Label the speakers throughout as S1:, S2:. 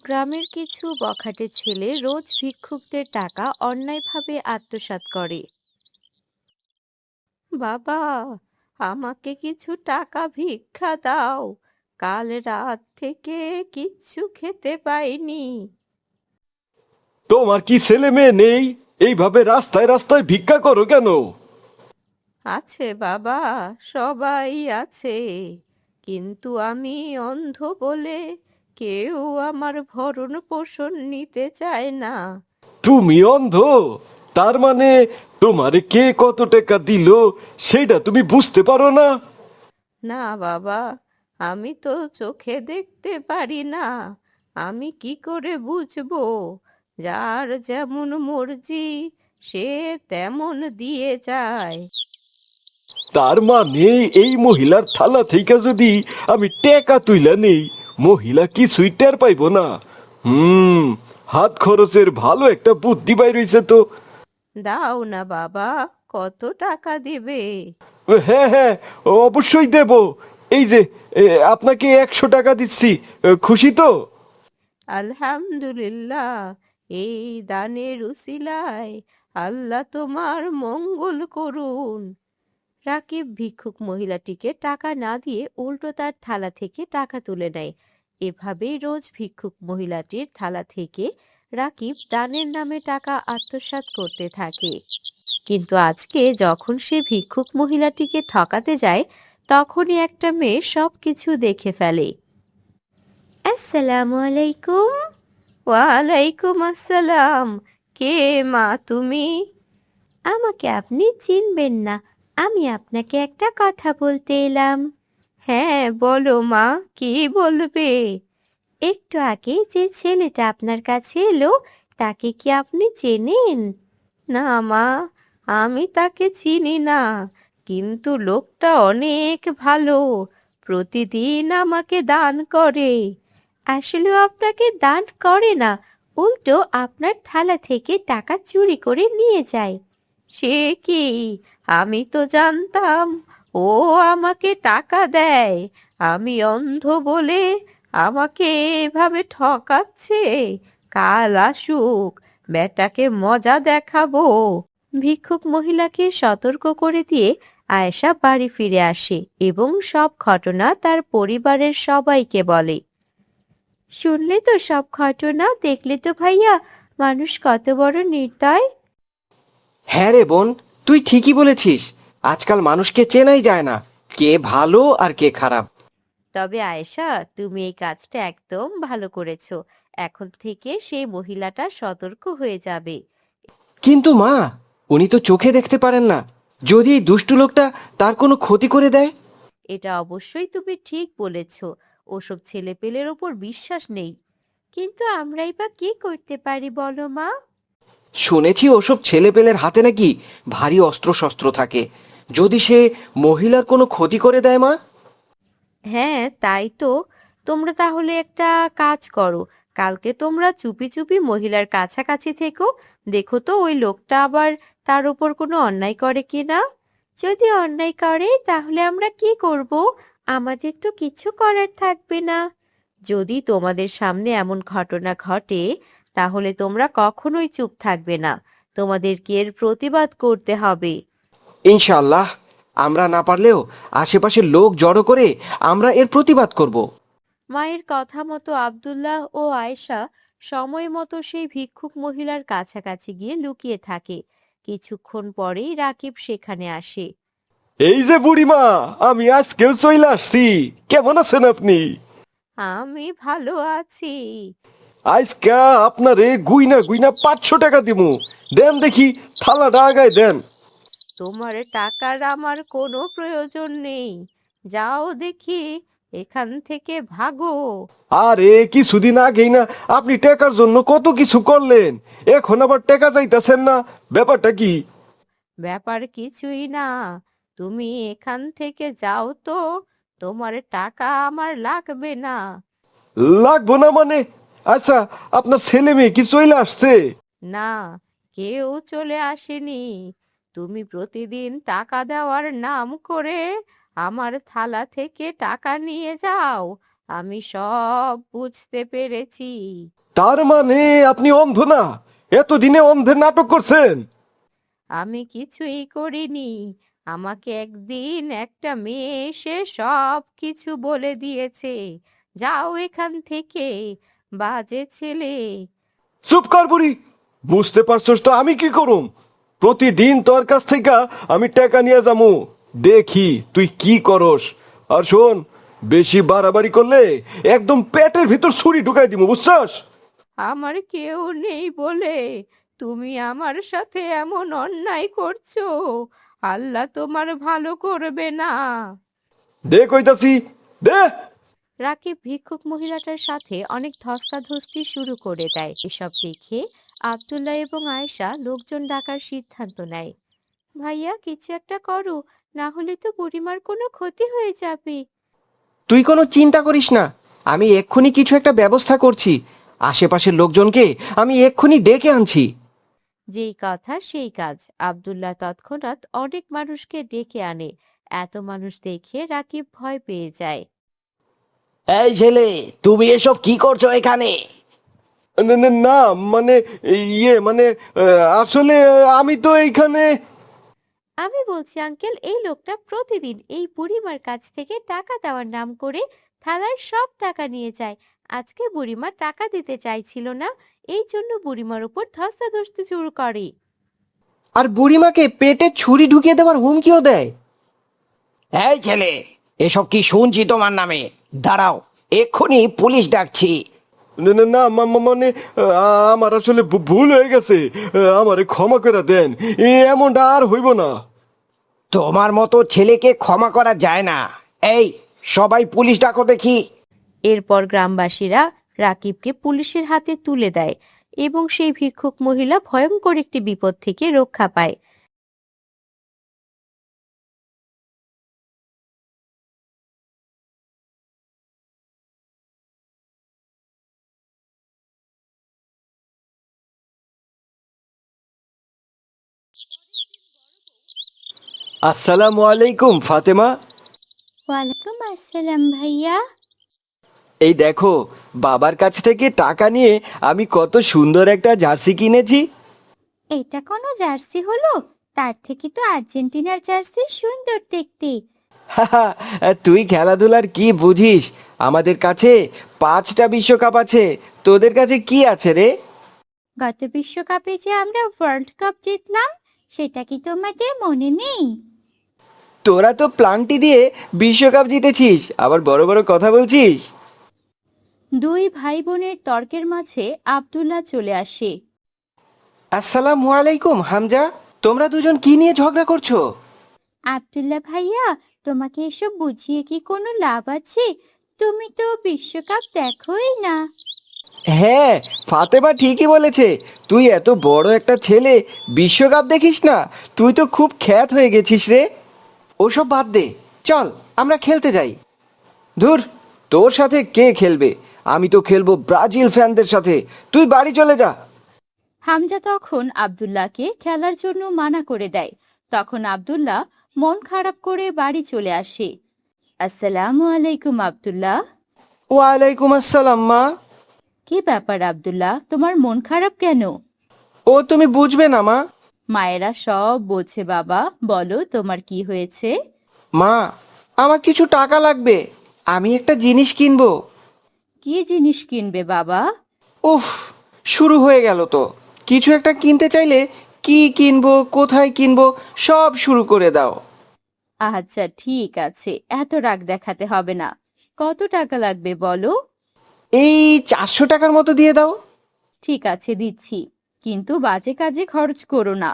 S1: গ্রামের কিছু বখাটে ছেলে রোজ ভিক্ষুকদের টাকা অন্যায়ভাবে আত্মসাৎ করে। বাবা, আমাকে কিছু টাকা ভিক্ষা দাও, কাল রাত থেকে কিচ্ছু খেতে পাইনি।
S2: তোমার কি ছেলে মেয়ে নেই? এইভাবে রাস্তায় রাস্তায় ভিক্ষা করো কেন?
S1: আছে বাবা, সবাই আছে, কিন্তু আমি অন্ধ বলে কেউ আমার ভরণ পোষণ নিতে চায় না।
S2: তুমি অন্ধ? তার মানে তোমারে কে কত টাকা দিল সেটা তুমি বুঝতে পারো না?
S1: না বাবা, আমি তো চোখে দেখতে পারি না, আমি কি করে বুঝবো? যার যেমন মর্জি সে তেমন দিয়ে যায়।
S2: তার মানে এই মহিলার থালা থেকে যদি আমি টাকা তুইলা নেই, মহিলা কিছুই টের পাইবো না। হুম, হাত খরচের ভালো একটা বুদ্ধি বাইর হইছে তো।
S1: দাও না বাবা, কত টাকা দিবে?
S2: হ্যাঁ হ্যাঁ, অবশ্যই দেব। এই যে এ, আপনাকে 100 টাকা দিচ্ছি। খুশি তো?
S1: আলহামদুলিল্লাহ, এই দানের উসিলায় আল্লাহ তোমার মঙ্গল করুন। রাকিব ভিক্ষুক মহিলাটিকে টাকা না দিয়ে উল্টো তার থালা থেকে টাকা তুলে নেয়। এভাবেই রোজ ভিক্ষুক মহিলাটির থালা থেকে রাকিব দানের নামে টাকা আত্মসাৎ করতে থাকে। কিন্তু আজকে যখন সে ভিক্ষুক মহিলাটিকে ঠকাতে যায়, তখনই একটা মেয়ে সবকিছু দেখে ফেলে। আসসালামু আলাইকুম। ওয়ালাইকুম আসসালাম। কে মা তুমি? আমাকে আপনি চিনবেন না, আমি আপনাকে একটা কথা বলতে এলাম। হ্যাঁ বলো মা, কি বলবে? একটু আগে যে ছেলেটা আপনার কাছে এলো, তাকে কি আপনি চেনেন? না মা, আমি তাকে চিনি না, কিন্তু লোকটা অনেক ভালো, প্রতিদিন আমাকে দান করে। আসলেও আপনাকে দান করে না, উল্টো আপনার থালা থেকে টাকা চুরি করে নিয়ে যায়। সে কি? আমি তো জানতাম ও আমাকে টাকা দেয়, আমি অন্ধ বলে আমাকে এভাবে ঠকাচ্ছে। কাল আসুক, বেটাকে মজা দেখাবো। ভিক্ষুক মহিলাকে সতর্ক করে দিয়ে আয়েশা বাড়ি ফিরে আসে এবং সব ঘটনা তার পরিবারের সবাইকে বলে। শুনলে তো সব ঘটনা, দেখলে তো ভাইয়া মানুষ কত বড় নির্দয়।
S3: হ্যাঁ রে বোন, তুই ঠিকই বলেছিস। আজকাল মানুষকে চেনাই যায় না, কে ভালো আর কে খারাপ।
S1: তবে আয়েশা, তুমি এই কাজটা একদম ভালো করেছো। এখন থেকে সেই মহিলাটা সতর্ক হয়ে যাবে।
S3: কিন্তু মা, উনি তো চোখে দেখতে পারেন না। যদি এই দুষ্টু লোকটা তার কোনো ক্ষতি করে দেয়?
S1: এটা অবশ্যই তুমি ঠিক বলেছ, ওসব ছেলেপেলের ওপর বিশ্বাস নেই। কিন্তু আমরাই বা কি করতে পারি বলো মা?
S3: শুনেছি ওসব ছেলেপেলের হাতে নাকি ভারী অস্ত্র-শস্ত্র থাকে। যদি সে মহিলার কোনো ক্ষতি করে দেয় মা?
S1: হ্যাঁ তাই তো। তোমরা তাহলে একটা কাজ করো, কালকে তোমরা চুপি চুপি মহিলার কাছাকাছি থেকো, দেখো তো ওই লোকটা আবার তার উপর কোনো অন্যায় করে কিনা। যদি অন্যায় করে তাহলে আমরা কি করব? আমাদের তো কিছু করার থাকবে না। যদি তোমাদের সামনে এমন ঘটনা ঘটে, তাহলে তোমরা কখনোই চুপ থাকবে না, তোমাদেরকে এর প্রতিবাদ করতে হবে।
S3: ইনশাআল্লাহ, আমরা না পারলেও আশেপাশের লোক জড়ো করে আমরা এর প্রতিবাদ করব।
S1: মায়ের কথা মতো আব্দুল্লাহ ও আয়েশা সময় মতো সেই ভিক্ষুক মহিলার কাছাকাছি গিয়ে লুকিয়ে থাকে। কিছুক্ষণ পরেই রাকিব সেখানে আসে।
S2: এই যে বুড়িমা, আমি আজকেও চলে আসছি। কেমন আছেন আপনি?
S1: আমি ভালো আছি।
S2: আজকা আপনারে গুইনা গুইনা 500 টাকা দিমু। দেন দেখি, থালাটা আগায় দেন।
S1: তোমার টাকার আমার কোনো প্রয়োজন নেই, যাও দেখি, এখান থেকে ভাগো।
S2: আরে কিছুদিন আগেই না আপনি টাকার জন্য কত কিছু করলেন, এখন আবার টাকা চাইতেছেন না? ব্যাপারটা কি?
S1: ব্যাপার কিছুই না, তুমি এখান থেকে যাও তো, তোমার টাকা আমার লাগবে না।
S2: লাগবো না মানে? আচ্ছা, আপনার ছেলে মেয়ে কি চলে আসছে?
S1: না, কেউ চলে আসেনি। তুমি প্রতিদিন টাকা দেওয়ার নাম করে আমার থালা থেকে টাকা নিয়ে যাও, আমি সব বুঝতে পেরেছি।
S2: তার মানে আপনি অন্ধ না? এতদিনে অন্ধের নাটক করছেন?
S1: আমি কিছুই করিনি। আমাকে একদিন একটা মেয়ে এসে সব কিছু বলে দিয়েছে। যাও এখান থেকে, বাজে ছেলে।
S2: চুপ কর বুড়ি। বুঝতে পারছস তো আমি কি করুম? প্রতিদিন তোর কাছ থেকে আমি টাকা নিয়ে যামু, দেখি তুই কি করস। আর শোন, বেশি বাড়াবাড়ি করলে একদম পেটের ভিতর ছুরি ঢুকাই দিমু, বুঝছস?
S1: আমার কেউ নেই বলে তুমি আমার সাথে এমন অন্যায় করছো। আল্লাহ তোমার ভালো করবে না।
S2: দে কইতাছি, দে।
S1: রাকিব ভিক্ষুক মহিলাটার সাথে অনেক ধস্তাধস্তি শুরু করে দেয়। এসব দেখে আব্দুল্লাহ এবং আয়েশা লোকজন ডাকার সিদ্ধান্ত নেয়। ভাইয়া, কিছু একটা করো, না হলে তো বুড়িমার কোনো ক্ষতি হয়ে যাবে।
S3: তুই কোনো চিন্তা করিস না, আমি এক্ষুনি কিছু একটা ব্যবস্থা করছি। আশেপাশের লোকজনকে আমি এক্ষুনি ডেকে আনছি।
S1: যেই কথা সেই কাজ। আব্দুল্লাহ তৎক্ষণাৎ অনেক মানুষকে ডেকে আনে। এত মানুষ দেখে রাকিব ভয় পেয়ে যায়।
S3: এই ছেলে, তুমি এসব কি করছো এখানে?
S2: না না না, মানে মানে আসলে আমি তো এইখানে।
S1: আমি বলছি আঙ্কেল, এই লোকটা প্রতিদিন এই বুড়িমার কাছ থেকে টাকা দেওয়ার নাম করে থালার সব টাকা নিয়ে যায়। আজকে বুড়িমা টাকা দিতে চাইছিল না, এই জন্য বুড়িমার উপর ধস্তাধস্তি শুরু করে।
S3: আর বুড়িমাকে পেটে ছুরি ঢুকিয়ে দেওয়ার হুমকিও দেয়। এই ছেলে, এসব কি শুনছি তোমার নামে? দাঁড়াও, এক্ষুনি পুলিশ ডাকছি।
S2: না না না, মানে আমার আসলে ভুল হয়ে গেছে। আমারে ক্ষমা করে দেন, এমনটা আর হইব না।
S3: তোমার মতো ছেলেকে ক্ষমা করা যায় না। এই, সবাই পুলিশ ডাকো দেখি।
S1: এরপর গ্রামবাসীরা রাকিবকে পুলিশের হাতে তুলে দেয় এবং সেই ভিক্ষুক মহিলা ভয়ঙ্কর একটি বিপদ থেকে রক্ষা পায়।
S2: আসসালামু আলাইকুম ফাতেমা।
S1: ওয়ালাইকুম আসসালাম ভাইয়া।
S2: এই দেখো, বাবার কাছ থেকে টাকা নিয়ে আমি কত সুন্দর একটা জার্সি কিনেছি।
S1: এটা কোনো জার্সি হলো? তার থেকে তো আর্জেন্টিনার জার্সি সুন্দর দেখতে।
S2: হাহা, তুই খেলাধুলার কি বুঝিস? আমাদের কাছে 5টা বিশ্বকাপ আছে, তোদের কাছে কি আছে রে?
S1: গত বিশ্বকাপে যে আমরা ওয়ার্ল্ড কাপ জিতলাম, সেটা কি তোমাদের মনে নেই?
S2: তোরা তো প্লান্টি দিয়ে বিশ্বকাপ জিতেছিস, আবার বড় বড় কথা বলছিস।
S1: দুই ভাই বোনের তর্কের মাঝে আব্দুল্লাহ চলে আসে।
S3: আসসালামু আলাইকুম হামজা, তোমরা দুজন কি নিয়ে ঝগড়া করছো?
S1: আব্দুল্লাহ ভাইয়া, তোমাকে এসব বুঝিয়ে কি কোনো লাভ আছে? তুমি তো বিশ্বকাপ দেখোই না।
S2: হ্যাঁ, ফাতেমা ঠিকই বলেছে। তুই এত বড় একটা ছেলে, বিশ্বকাপ দেখিস না? তুই তো খুব খ্যাত হয়ে গেছিস রে।
S3: ওসব বাদ দে, চল আমরা খেলতে যাই।
S2: ধুর, তোর সাথে কে খেলবে? আমি তো খেলবো ব্রাজিল ফ্যানদের সাথে। তুই বাড়ি চলে যা।
S1: হামজা তখন আব্দুল্লাহকে খেলার জন্য মানা করে দেয়। তখন আব্দুল্লাহ মন খারাপ করে বাড়ি চলে আসে। আসসালামু আলাইকুম আব্দুল্লাহ।
S3: ওয়ালাইকুম আসসালাম মা।
S1: কি ব্যাপার আব্দুল্লাহ, তোমার মন খারাপ কেন?
S3: ও তুমি বুঝবে না মা।
S1: মায়েরা সব বোঝে বাবা, বলো তোমার কি হয়েছে?
S3: মা, আমার কিছু টাকা লাগবে, আমি একটা জিনিস কিনবো।
S1: কি জিনিস কিনবে বাবা?
S3: উফ, শুরু হয়ে গেল তো। কিছু একটা কিনতে চাইলে কি কিনবো, কোথায় কিনবো, সব শুরু করে দাও।
S1: আচ্ছা ঠিক আছে, এত রাগ দেখাতে হবে না। কত টাকা লাগবে বলো?
S3: এই 400 টাকার মতো দিয়ে দাও।
S1: ঠিক আছে দিচ্ছি, কিন্তু বাজে কাজে খরচ করো না।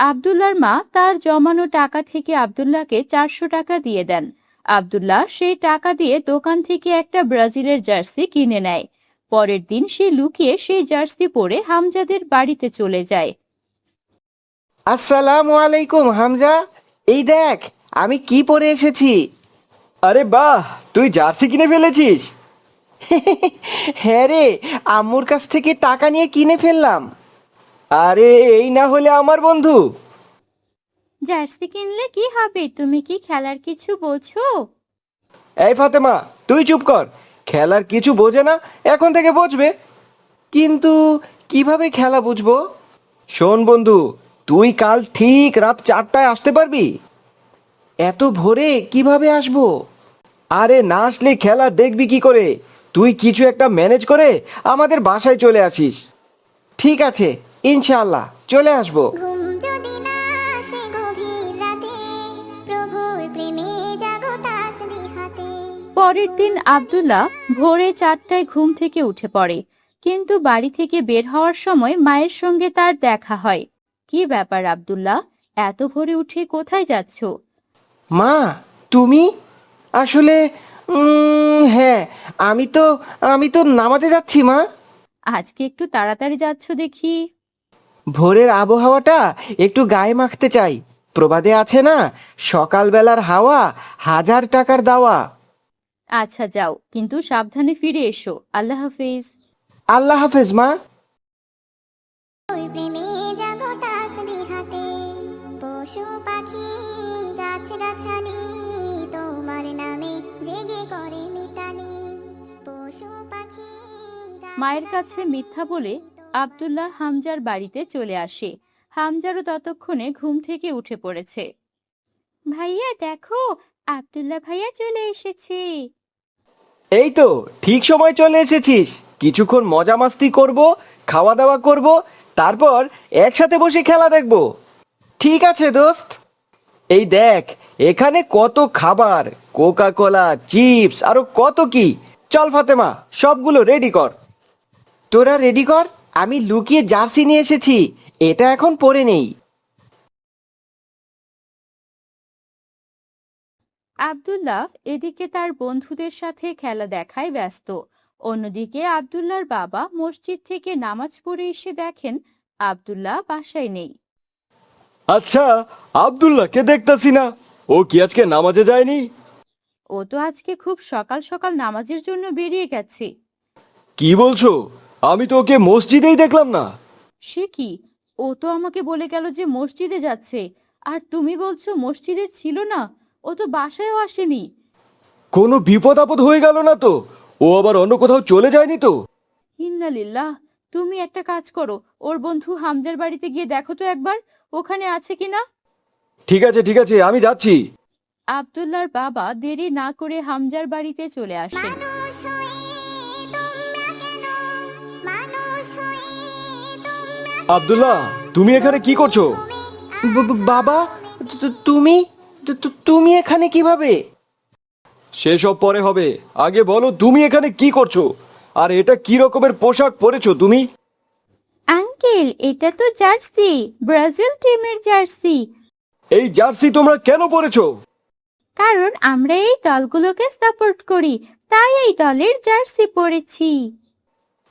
S1: আব্দুল্লাহর মা তার জমানো টাকা থেকে আব্দুল্লাহকে 400 টাকা দিয়ে দেন। আব্দুল্লাহ সেই টাকা দিয়ে দোকান থেকে একটা ব্রাজিলের জার্সি কিনে নেয়। পরের দিন সে লুকিয়ে সেই জার্সি পরে হামজাদের বাড়িতে চলে যায়।
S3: আসসালামু আলাইকুম হামজা, এই দেখ আমি কি পরে এসেছি।
S2: আরে বাহ, তুই জার্সি কিনে ফেলেছিস?
S3: হ্যাঁ রে, আম্মুর কাছ থেকে টাকা নিয়ে কিনে ফেললাম।
S2: আরে এই না হলে আমার বন্ধু।
S1: জার্সি কিনলে কি হবে? তুমি কি খেলার কিছু বোঝো?
S2: এই ফাতেমা, তুই চুপ কর।
S3: খেলার কিছু বোঝে না, এখন থেকে বুঝবে। কিন্তু কিভাবে খেলা বুঝবো? শোন বন্ধু, তুই কাল ঠিক রাত 4টায় আসতে পারবি? এত ভোরে কিভাবে আসবো? আরে না আসলে খেলা দেখবি কি করে? তুই কিছু একটা ম্যানেজ করে আমাদের বাসায় চলে আসিস। ঠিক আছে, ইনশাআল্লাহ চলে আসবো।
S4: ঘুম যদি না আসে গভীর রাতে, প্রভুর প্রেমে জাগো তাসবিহাতে।
S5: পরের দিন আব্দুল্লাহ ভোরে 4টায় ঘুম থেকে উঠে পড়ে, কিন্তু বাড়ি থেকে বের হওয়ার সময় মায়ের সঙ্গে তার দেখা হয়। কি ব্যাপার আব্দুল্লাহ, এত ভোরে উঠে কোথায় যাচ্ছ?
S3: মা, তুমি? আসলে হ্যাঁ, আমি তো নামাজে যাচ্ছি মা।
S5: আজকে একটু তাড়াতাড়ি যাচ্ছ দেখি।
S3: ভোরের আবহাওয়াটা একটু গায়ে মাখতে চাই। প্রবাদে আছে না, সকালবেলার হাওয়া 1000 টাকার দাওয়া।
S5: আচ্ছা যাও, কিন্তু সাবধানে ফিরে এসো। আল্লাহ হাফেজ।
S3: আল্লাহ হাফেজ মা।
S4: ওর প্রেমে জাগো তাসবিহাতে, পশু পাখি গাছ গাছালি তোমার নামে জেগে করে মিতালি। পশু পাখি
S5: মায়ের কাছে মিথ্যা বলে আব্দুল্লাহ হামজার বাড়িতে চলে আসে। হামজারও ততক্ষণে ঘুম থেকে উঠে পড়েছে। ভাইয়া দেখো, আব্দুল্লাহ ভাইয়া চলে এসেছে।
S3: এই তো ঠিক সময় চলে এসেছিস। কিছুক্ষণ মজা মাস্তি করব, খাওয়া দাওয়া করব, তারপর একসাথে বসে খেলা দেখব। ঠিক আছে দোস্ত। এই দেখ, এখানে কত খাবার, কোকা কোলা, চিপস, আরো কত কি। চল ফাতেমা, সবগুলো রেডি কর। তোরা রেডি কর, আমি লুকিয়ে জার্সি নিয়ে এসেছি, এটা এখন পরে নেই।
S5: আব্দুল্লাহ এদিকে তার বন্ধুদের সাথে খেলা দেখায় ব্যস্ত। অন্যদিকে আব্দুল্লাহর বাবা মসজিদ থেকে নামাজ পড়ে এসে দেখেন আব্দুল্লাহ বাসায় নেই।
S2: আচ্ছা, আব্দুল্লাহকে দেখতাছি না, ও কি আজকে নামাজে যায়নি?
S5: ও তো আজকে খুব সকাল সকাল নামাজের জন্য বেরিয়ে গেছে।
S2: কি বলছো? আমি তো ওকে মসজিদেই দেখলাম না।
S5: সে কি, ও তো আমাকে বলে গেল যে মসজিদে যাচ্ছে, আর তুমি বলছো মসজিদে ছিল না? ও তো বাসায়ও আসেনি।
S2: কোনো বিপদ আপদ হয়ে গেল না তো? ও আবার অন্য কোথাও চলে যায়নি তো?
S5: ইন্না লিল্লাহ। তুমি একটা কাজ করো, ওর বন্ধু হামজার বাড়িতে গিয়ে দেখো তো একবার ওখানে আছে কিনা।
S2: ঠিক আছে ঠিক আছে, আমি যাচ্ছি।
S5: আব্দুল্লাহর বাবা দেরি না করে হামজার বাড়িতে চলে আসেন।
S4: মানুষ হয়ে তোমরা কেন, মানুষ হয়ে তোমরা
S2: আব্দুল্লাহ, তুমি এখানে কি করছো?
S3: বাবা, তুমি এখানে কিভাবে?
S2: সেসব পরে হবে, আগে বলো তুমি এখানে কি করছো? আর এটা কি রকমের পোশাক পরেছো তুমি?
S5: আঙ্কেল, এটা তো জার্সি, ব্রাজিল টিমের জার্সি।
S2: এই জার্সি তোমরা কেন পরেছো?
S5: কারণ আমরা এই দলগুলোকে সাপোর্ট করি, তাই এই দলের জার্সি পরেছি।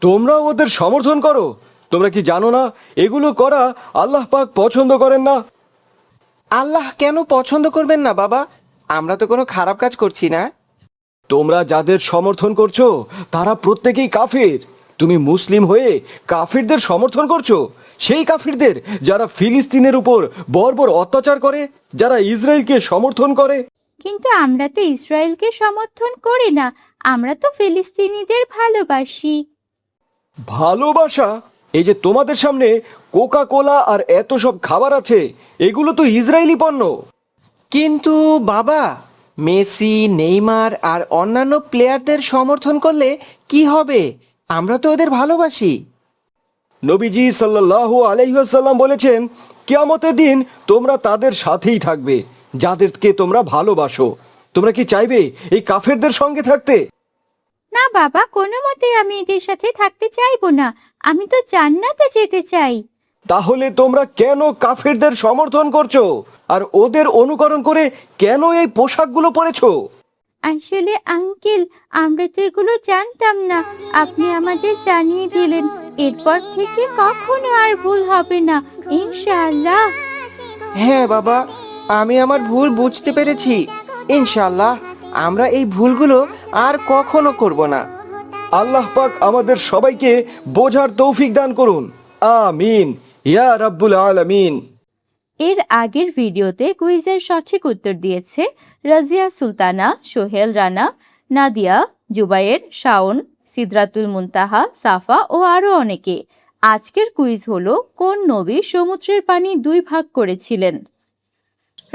S2: তোমরা ওদের সমর্থন করো? তোমরা কি জানো না এগুলো করা আল্লাহ পাক পছন্দ করেন না?
S3: আল্লাহ কেন পছন্দ করবেন না বাবা? আমরা তো কোনো খারাপ কাজ করছি না।
S2: তোমরা যাদের সমর্থন করছো তারা প্রত্যেকেই কাফির। তুমি মুসলিম হয়ে কাফিরদের সমর্থন করছো, সেই কাফিরদের যারা ফিলিস্তিনের উপর বর্বর অত্যাচার করে, যারা ইসরায়েলকে সমর্থন করে।
S5: কিন্তু আমরা তো ইসরায়েলকে সমর্থন করি না, আমরা তো ফিলিস্তিনিদের ভালোবাসি।
S2: ভালোবাসা? এই যে তোমাদের সামনে কোকা কোলা আর এত সব খাবার আছে, এগুলো তো ইসরায়েলি পণ্য।
S3: কিন্তু বাবা, মেসি, নেইমার আর অন্যান্য প্লেয়ারদের সমর্থন করলে কি হবে? আমরা তো ওদের ভালোবাসি।
S2: নবীজি সাল্লাল্লাহু আলাইহি ওয়াসাল্লাম বলেছেন, কিয়ামতের দিন তোমরা তাদের সাথেই থাকবে যাদেরকে তোমরা ভালোবাসো। তোমরা কি চাইবে এই কাফেরদের সঙ্গে থাকতে?
S5: না বাবা, কোনো মতে আমি এদের সাথে থাকতে চাইবো না, আমি তো জান্নাতে যেতে চাই।
S2: তাহলে তোমরা কেন কাফেরদের সমর্থন করছো আর ওদের অনুকরণ করে কেন এই পোশাকগুলো পরেছো?
S5: আসলে আঙ্কেল, আমরা তো এগুলো জানতাম না, আপনি আমাদের জানিয়ে দিলেন। এরপর থেকে কখনো আর ভুল হবে না, ইনশাআল্লাহ।
S3: হ্যাঁ বাবা, আমি আমার ভুল বুঝতে পেরেছি। ইনশাআল্লাহ আমরা এই ভুলগুলো আর কখনো করব না।
S2: আল্লাহ পাক আমাদের সবাইকে বোঝার তৌফিক দান করুন। আমিন ইয়া রাব্বুল আলামিন।
S5: এর আগের ভিডিওতে কুইজের সঠিক উত্তর দিয়েছে রাজিয়া সুলতানা, সোহেল রানা, নাদিয়া, জুবায়ের, শাওন, সিদরাতুল মুনতাহা, সাফা ও আরও অনেকে। আজকের কুইজ হলো, কোন নবী সমুদ্রের পানি 2 ভাগ করেছিলেন?